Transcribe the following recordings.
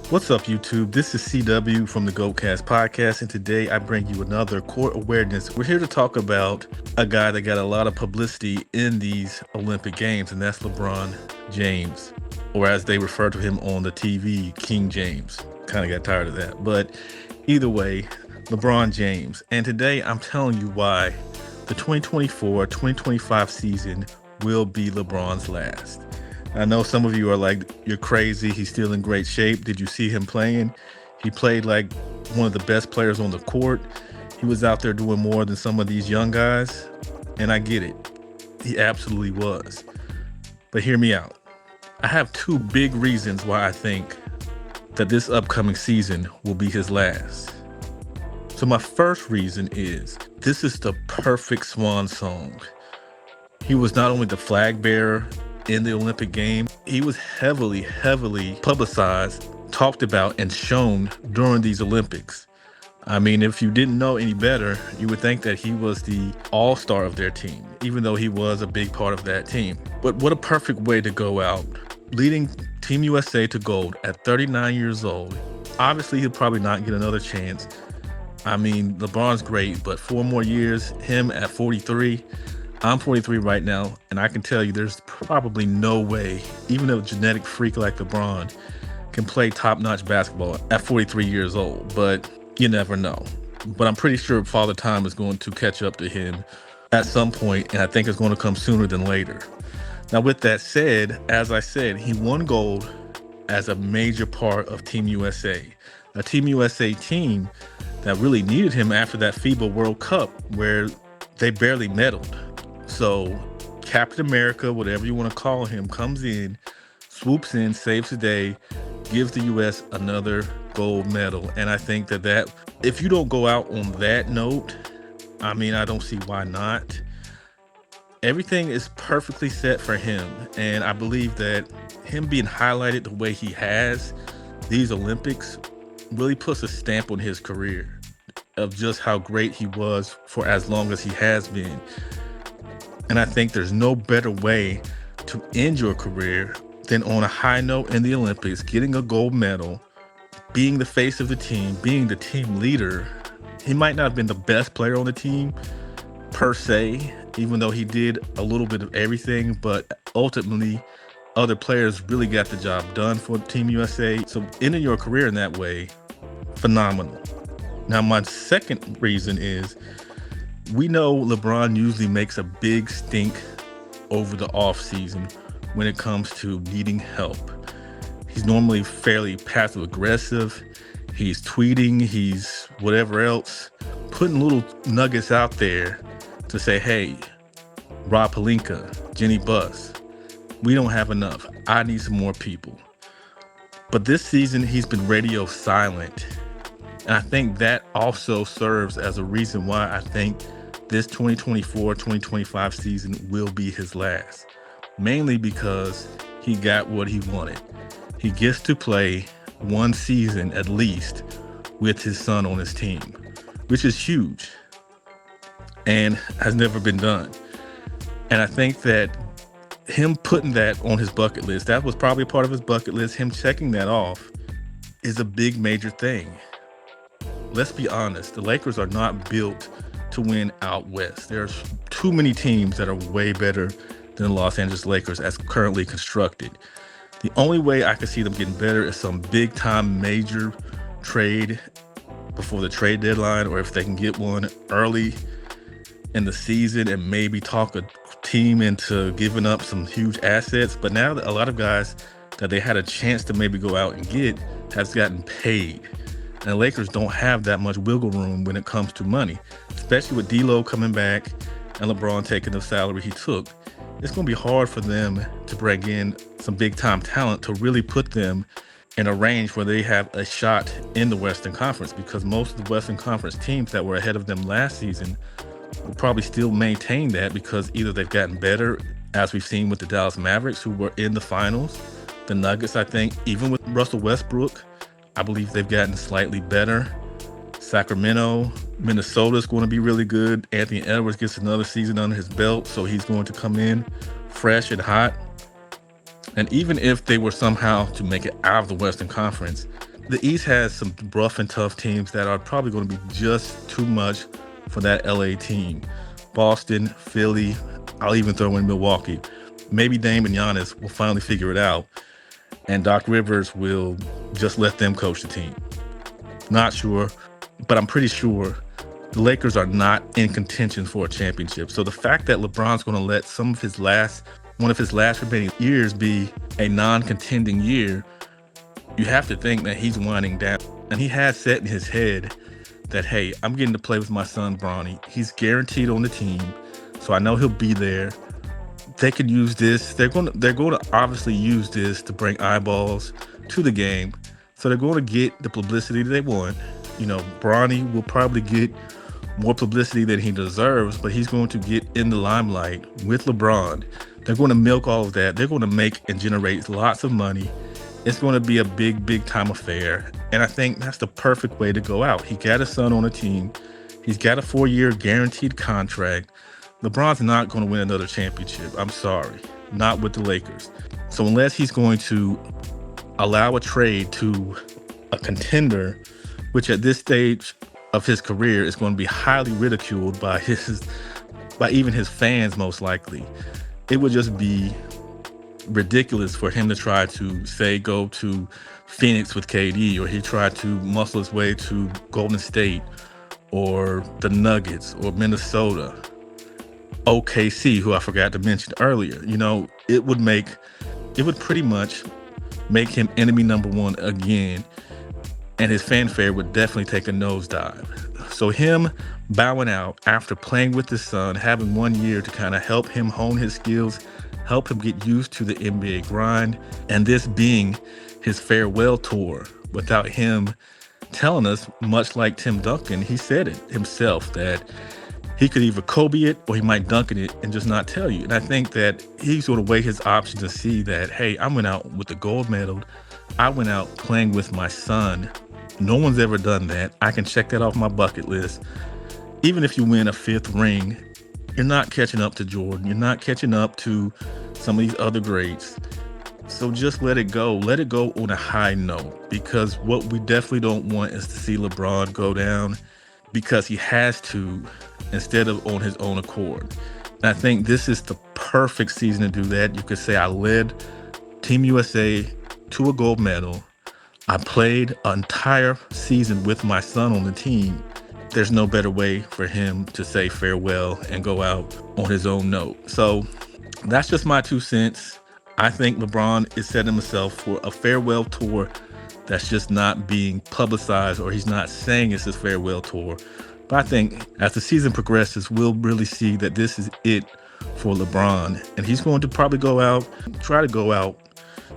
What's up, YouTube? This is CW from the GoatCast podcast, and today I bring you another Court Awareness. We're here to talk about a guy that got a lot of publicity in these Olympic Games, and that's LeBron James, or as they refer to him on the TV, King James. Kind of got tired of that, but either way, LeBron James. And today I'm telling you why the 2024-2025 season will be LeBron's last. I know some of you are like, you're crazy. He's still in great shape. Did you see him playing? He played like one of the best players on the court. He was out there doing more than some of these young guys. And I get it. He absolutely was. But hear me out. I have two big reasons why I think that this upcoming season will be his last. So my first reason is this is the perfect swan song. He was not only the flag bearer in the Olympic game, he was heavily publicized, talked about, and shown during these Olympics. I mean, if you didn't know any better, you would think that he was the all-star of their team, even though he was a big part of that team. But what a perfect way to go out, leading Team USA to gold at 39 years old. Obviously, he'll probably not get another chance. I mean, LeBron's great, but 4 more years, him at 43, I'm 43 right now, and I can tell you there's probably no way, even a genetic freak like LeBron can play top-notch basketball at 43 years old, but you never know. But I'm pretty sure Father Time is going to catch up to him at some point, and I think it's going to come sooner than later. Now, with that said, as I said, he won gold as a major part of Team USA, a Team USA team that really needed him after that FIBA World Cup where they barely medaled. So Captain America, whatever you want to call him, comes in, swoops in, saves the day, gives the U.S. another gold medal. And I think that if you don't go out on that note, I mean, I don't see why not. Everything is perfectly set for him. And I believe that him being highlighted the way he has, these Olympics, really puts a stamp on his career of just how great he was for as long as he has been. And I think there's no better way to end your career than on a high note in the Olympics, getting a gold medal, being the face of the team, being the team leader. He might not have been the best player on the team per se, even though he did a little bit of everything, but ultimately other players really got the job done for Team USA. So ending your career in that way, phenomenal. Now, my second reason is we know LeBron usually makes a big stink over the offseason when it comes to needing help. He's normally fairly passive aggressive. He's tweeting, he's whatever else, putting little nuggets out there to say, hey, Rob Pelinka, Jenny Buss, we don't have enough. I need some more people. But this season, he's been radio silent. And I think that also serves as a reason why I think this 2024-2025 season will be his last. Mainly because he got what he wanted. He gets to play one season at least with his son on his team, which is huge and has never been done. And I think that him putting that on his bucket list, that was probably part of his bucket list, him checking that off, is a big major thing. Let's be honest, the Lakers are not built to win out west. There's too many teams that are way better than the Los Angeles Lakers as currently constructed. The only way I can see them getting better is some big time major trade before the trade deadline, or if they can get one early in the season and maybe talk a team into giving up some huge assets. But now a lot of guys that they had a chance to maybe go out and get has gotten paid. And the Lakers don't have that much wiggle room when it comes to money, especially with D'Lo coming back and LeBron taking the salary he took. It's going to be hard for them to bring in some big-time talent to really put them in a range where they have a shot in the Western Conference, because most of the Western Conference teams that were ahead of them last season will probably still maintain that, because either they've gotten better, as we've seen with the Dallas Mavericks, who were in the finals. The Nuggets, I think, even with Russell Westbrook, I believe they've gotten slightly better. Sacramento, Minnesota's going to be really good. Anthony Edwards gets another season under his belt, so he's going to come in fresh and hot. And even if they were somehow to make it out of the Western Conference, The East has some rough and tough teams that are probably going to be just too much for that LA team. Boston, Philly, I'll even throw in Milwaukee. Maybe Dame and Giannis will finally figure it out, and Doc Rivers will just let them coach the team. Not sure, but I'm pretty sure the Lakers are not in contention for a championship. So the fact that LeBron's going to let one of his last remaining years be a non-contending year, you have to think that he's winding down. And he has set in his head that, hey, I'm getting to play with my son, Bronny. He's guaranteed on the team, so I know he'll be there. They could use this. They're going to obviously use this to bring eyeballs to the game. So they're going to get the publicity they want. You know, Bronny will probably get more publicity than he deserves, but he's going to get in the limelight with LeBron. They're going to milk all of that. They're going to make and generate lots of money. It's going to be a big, big time affair. And I think that's the perfect way to go out. He got his son on a team. He's got a 4-year guaranteed contract. LeBron's not going to win another championship. I'm sorry. Not with the Lakers. So unless he's going to allow a trade to a contender, which at this stage of his career is going to be highly ridiculed by even his fans, most likely. It would just be ridiculous for him to try to, say, go to Phoenix with KD, or he tried to muscle his way to Golden State or the Nuggets or Minnesota, OKC, who I forgot to mention earlier. You know, it would pretty much make him enemy number one again, and his fanfare would definitely take a nosedive. So him bowing out after playing with his son, having 1 year to kind of help him hone his skills, help him get used to the NBA grind, and this being his farewell tour without him telling us, much like Tim Duncan, he said it himself, that he could either Kobe it or he might Duncan it and just not tell you. And I think that he's going to weigh his options and see that, hey, I went out with the gold medal. I went out playing with my son. No one's ever done that. I can check that off my bucket list. Even if you win a 5th ring, you're not catching up to Jordan. You're not catching up to some of these other greats. So just let it go. Let it go on a high note, because what we definitely don't want is to see LeBron go down because he has to instead of on his own accord. And I think this is the perfect season to do that. You could say I led Team USA to a gold medal. I played an entire season with my son on the team. There's no better way for him to say farewell and go out on his own note. So that's just my 2 cents. I think LeBron is setting himself for a farewell tour that's just not being publicized, or he's not saying it's his farewell tour. But I think as the season progresses, we'll really see that this is it for LeBron. And he's going to probably try to go out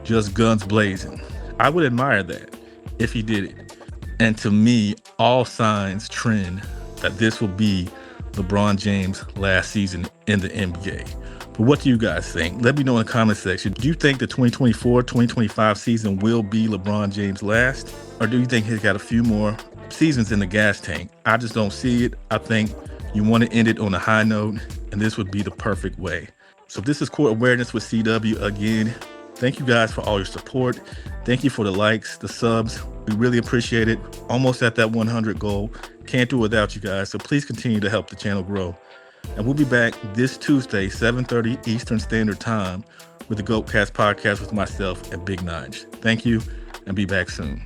just guns blazing. I would admire that if he did it. And to me, all signs trend that this will be LeBron James' last season in the NBA. But what do you guys think? Let me know in the comment section. Do you think the 2024-2025 season will be LeBron James' last? Or do you think he's got a few more seasons in the gas tank? I just don't see it. I think you want to end it on a high note, and this would be the perfect way. So this is Court Awareness with CW again. Thank you guys for all your support. Thank you for the likes, the subs. We really appreciate it. Almost at that 100 goal. Can't do it without you guys. So please continue to help the channel grow. And we'll be back this Tuesday, 7:30 Eastern Standard Time, with the GOATcast podcast with myself and Big Nige. Thank you, and be back soon.